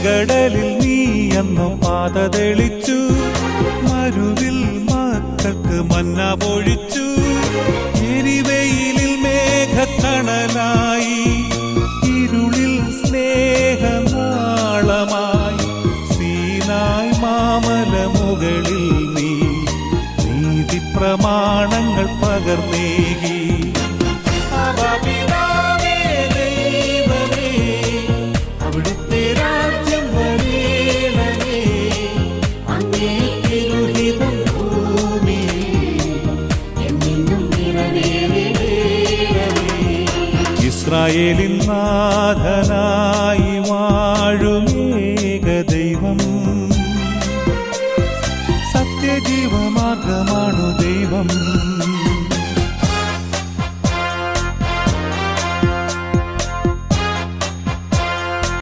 ചെങ്കടലിൽ നീ അന്നു പാത തെളിച്ചു, മരുവിൽ മക്കൾക്ക് മന്ന പൊഴിച്ചു. എരിവെയിലിൽ മേഘത്തണലായി, ഇരുളിൽ സ്നേഹനാളമായി. സീനായ് മാമലമുകളിൽ നീ നീതി പ്രമാണങ്ങൾ പകർന്നേകി. അവിടുത്തെ രാജ്യം വരേണമേ, അങ്ങേ തിരുഹിതം ഭൂമിയിൽ എന്നെന്നും നിറവേറണമേ. ഇസ്രായേലിൻ നാഥനായ